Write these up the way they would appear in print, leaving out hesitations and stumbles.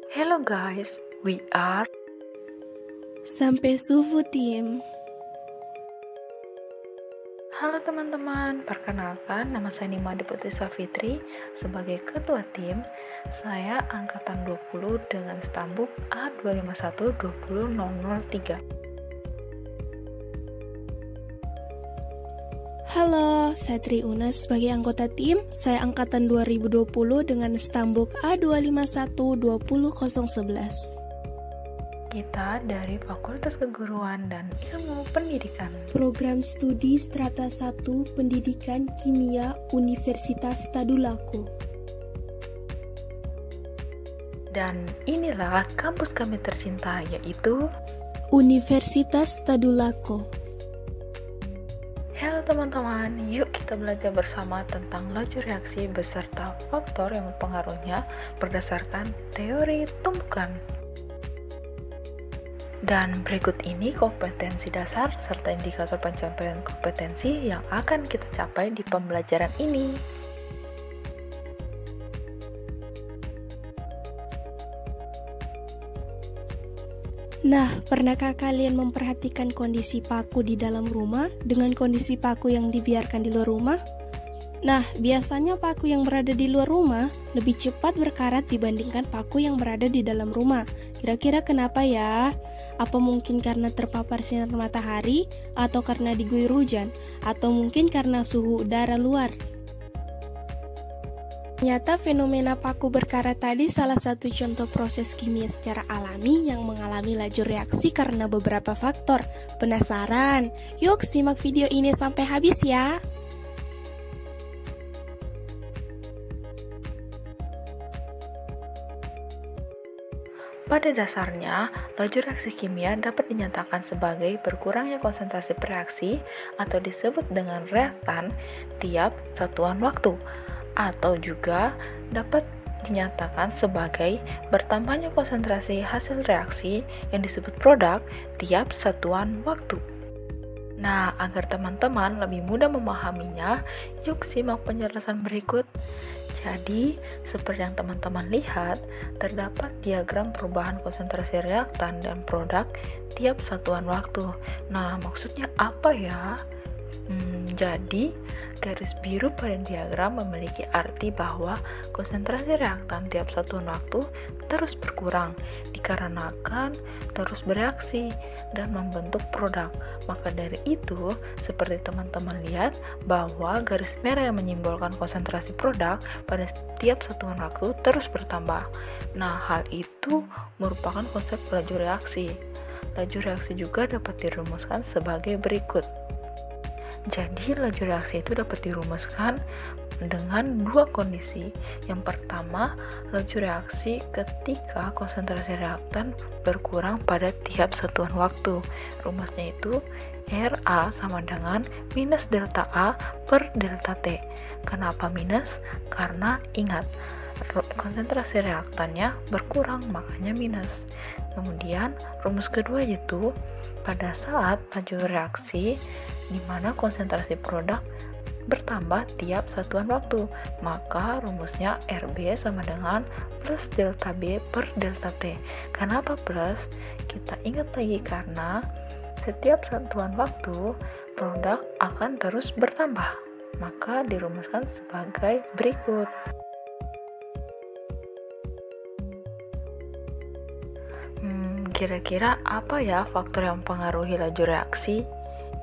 Hello guys, we are Sampai subuh tim. Halo teman-teman, perkenalkan nama saya Nima Deputi Safitri sebagai ketua tim. Saya angkatan 20 dengan stambuk A251-20003. Halo, saya Tri Unas sebagai anggota tim. Saya angkatan 2020 dengan stambuk A251-20011. Kita dari Fakultas Keguruan dan Ilmu Pendidikan. Program Studi Strata 1 Pendidikan Kimia Universitas Tadulako. Dan inilah kampus kami tercinta, yaitu Universitas Tadulako. Halo teman-teman, yuk kita belajar bersama tentang laju reaksi beserta faktor yang mempengaruhinya berdasarkan teori tumbukan. Dan berikut ini kompetensi dasar serta indikator pencapaian kompetensi yang akan kita capai di pembelajaran ini. Nah, pernahkah kalian memperhatikan kondisi paku di dalam rumah dengan kondisi paku yang dibiarkan di luar rumah? Nah, biasanya paku yang berada di luar rumah lebih cepat berkarat dibandingkan paku yang berada di dalam rumah. Kira-kira kenapa ya? Apa mungkin karena terpapar sinar matahari, atau karena diguyur hujan, atau mungkin karena suhu udara luar? Ternyata fenomena paku berkarat tadi salah satu contoh proses kimia secara alami yang mengalami laju reaksi karena beberapa faktor. Penasaran? Yuk simak video ini sampai habis ya! Pada dasarnya, laju reaksi kimia dapat dinyatakan sebagai berkurangnya konsentrasi reaksi atau disebut dengan reaktan tiap satuan waktu, atau juga dapat dinyatakan sebagai bertambahnya konsentrasi hasil reaksi yang disebut produk tiap satuan waktu. Nah, agar teman-teman lebih mudah memahaminya, yuk simak penjelasan berikut. Jadi, seperti yang teman-teman lihat, terdapat diagram perubahan konsentrasi reaktan dan produk tiap satuan waktu. Nah, maksudnya apa ya? Jadi, garis biru pada diagram memiliki arti bahwa konsentrasi reaktan tiap satuan waktu terus berkurang dikarenakan terus bereaksi dan membentuk produk. Maka dari itu, seperti teman-teman lihat bahwa garis merah yang menyimbolkan konsentrasi produk pada setiap satuan waktu terus bertambah. Nah, hal itu merupakan konsep laju reaksi. Laju reaksi juga dapat dirumuskan sebagai berikut. Jadi, laju reaksi itu dapat dirumuskan dengan dua kondisi. Yang pertama, laju reaksi ketika konsentrasi reaktan berkurang pada tiap satuan waktu. Rumusnya itu RA sama dengan minus delta A per delta T. Kenapa minus? Karena ingat, konsentrasi reaktannya berkurang, makanya minus. Kemudian rumus kedua yaitu pada saat laju reaksi di mana konsentrasi produk bertambah tiap satuan waktu, maka rumusnya RB sama dengan plus delta B per delta T. Kenapa plus? Kita ingat lagi karena setiap satuan waktu produk akan terus bertambah, maka dirumuskan sebagai berikut. Kira-kira apa ya faktor yang mempengaruhi laju reaksi?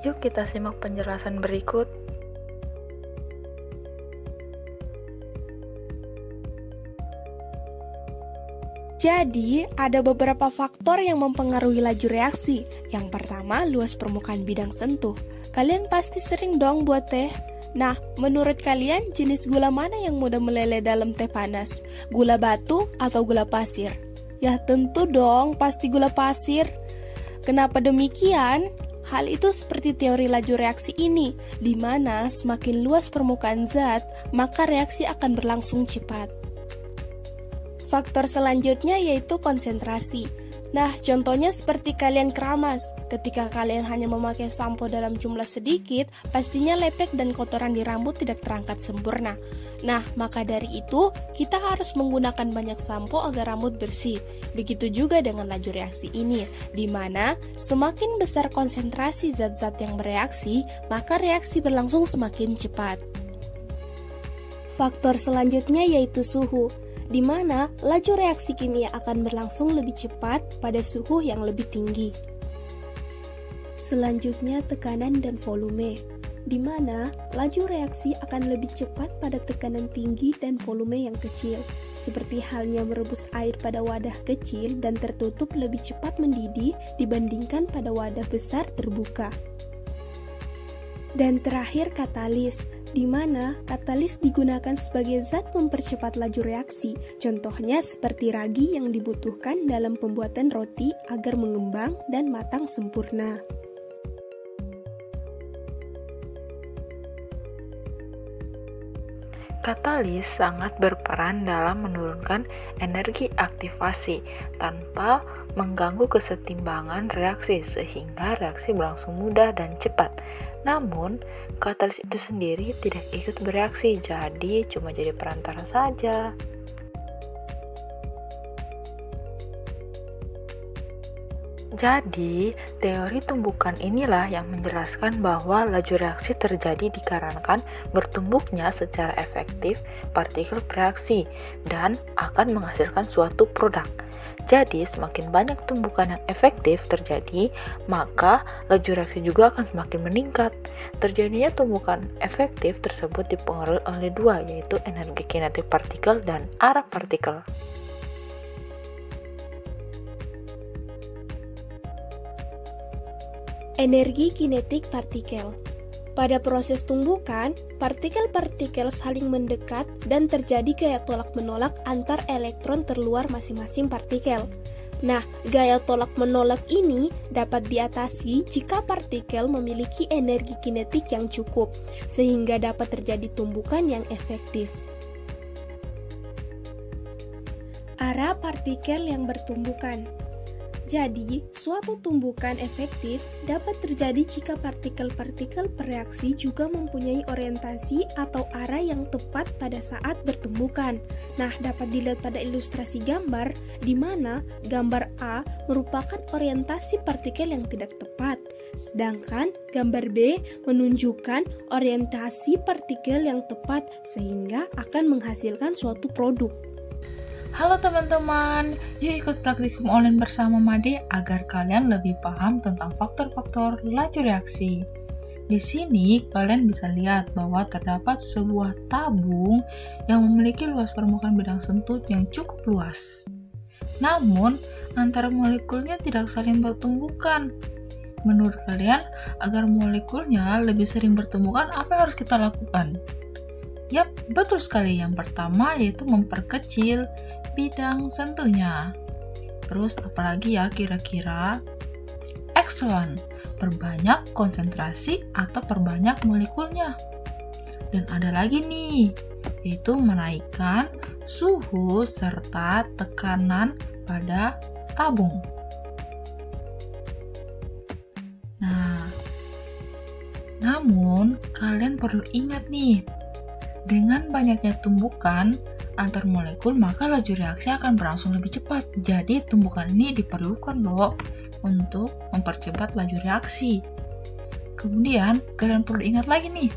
Yuk kita simak penjelasan berikut. Jadi, ada beberapa faktor yang mempengaruhi laju reaksi. Yang pertama, luas permukaan bidang sentuh. Kalian pasti sering dong buat teh. Nah, menurut kalian jenis gula mana yang mudah meleleh dalam teh panas? Gula batu atau gula pasir? Ya tentu dong, pasti gula pasir. Kenapa demikian? Hal itu seperti teori laju reaksi ini, di mana semakin luas permukaan zat, maka reaksi akan berlangsung cepat. Faktor selanjutnya yaitu konsentrasi. Nah, contohnya seperti kalian keramas. Ketika kalian hanya memakai sampo dalam jumlah sedikit, pastinya lepek dan kotoran di rambut tidak terangkat sempurna. Nah, maka dari itu, kita harus menggunakan banyak sampo agar rambut bersih. Begitu juga dengan laju reaksi ini, di mana semakin besar konsentrasi zat-zat yang bereaksi, maka reaksi berlangsung semakin cepat. Faktor selanjutnya yaitu suhu, di mana laju reaksi kimia akan berlangsung lebih cepat pada suhu yang lebih tinggi. Selanjutnya tekanan dan volume, di mana laju reaksi akan lebih cepat pada tekanan tinggi dan volume yang kecil, seperti halnya merebus air pada wadah kecil dan tertutup lebih cepat mendidih dibandingkan pada wadah besar terbuka. Dan terakhir katalis, di mana katalis digunakan sebagai zat mempercepat laju reaksi, contohnya seperti ragi yang dibutuhkan dalam pembuatan roti agar mengembang dan matang sempurna. Katalis sangat berperan dalam menurunkan energi aktivasi tanpa mengganggu kesetimbangan reaksi sehingga reaksi berlangsung mudah dan cepat. Namun, katalis itu sendiri tidak ikut bereaksi, jadi cuma jadi perantara saja. Jadi, teori tumbukan inilah yang menjelaskan bahwa laju reaksi terjadi dikarenakan bertumbuknya secara efektif partikel bereaksi dan akan menghasilkan suatu produk. Jadi, semakin banyak tumbukan yang efektif terjadi, maka laju reaksi juga akan semakin meningkat. Terjadinya tumbukan efektif tersebut dipengaruhi oleh dua, yaitu energi kinetik partikel dan arah partikel. Energi kinetik partikel. Pada proses tumbukan, partikel-partikel saling mendekat dan terjadi gaya tolak-menolak antar elektron terluar masing-masing partikel. Nah, gaya tolak-menolak ini dapat diatasi jika partikel memiliki energi kinetik yang cukup, sehingga dapat terjadi tumbukan yang efektif. Arah partikel yang bertumbukan. Jadi, suatu tumbukan efektif dapat terjadi jika partikel-partikel bereaksi juga mempunyai orientasi atau arah yang tepat pada saat bertumbukan. Nah, dapat dilihat pada ilustrasi gambar, di mana gambar A merupakan orientasi partikel yang tidak tepat, sedangkan gambar B menunjukkan orientasi partikel yang tepat sehingga akan menghasilkan suatu produk. Halo teman-teman, yuk ikut praktikum online bersama Made agar kalian lebih paham tentang faktor-faktor laju reaksi. Di sini kalian bisa lihat bahwa terdapat sebuah tabung yang memiliki luas permukaan bidang sentut yang cukup luas. Namun, antara molekulnya tidak saling bertumbukan. Menurut kalian, agar molekulnya lebih sering bertumbukan, apa yang harus kita lakukan? Yap, betul sekali. Yang pertama yaitu memperkecil bidang sentuhnya. Terus apalagi ya kira-kira? Excellent, perbanyak konsentrasi atau perbanyak molekulnya. Dan ada lagi nih, yaitu menaikkan suhu serta tekanan pada tabung. Nah, namun kalian perlu ingat nih, dengan banyaknya tumbukan antar molekul, maka laju reaksi akan berlangsung lebih cepat. Jadi tumbukan ini diperlukan loh untuk mempercepat laju reaksi. Kemudian kalian perlu ingat lagi nih,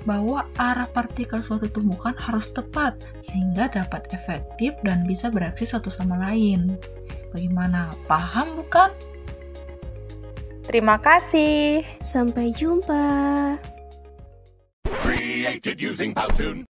bahwa arah partikel suatu tumbukan harus tepat sehingga dapat efektif dan bisa bereaksi satu sama lain. Bagaimana? Paham bukan? Terima kasih. Sampai jumpa. Created using Powtoon.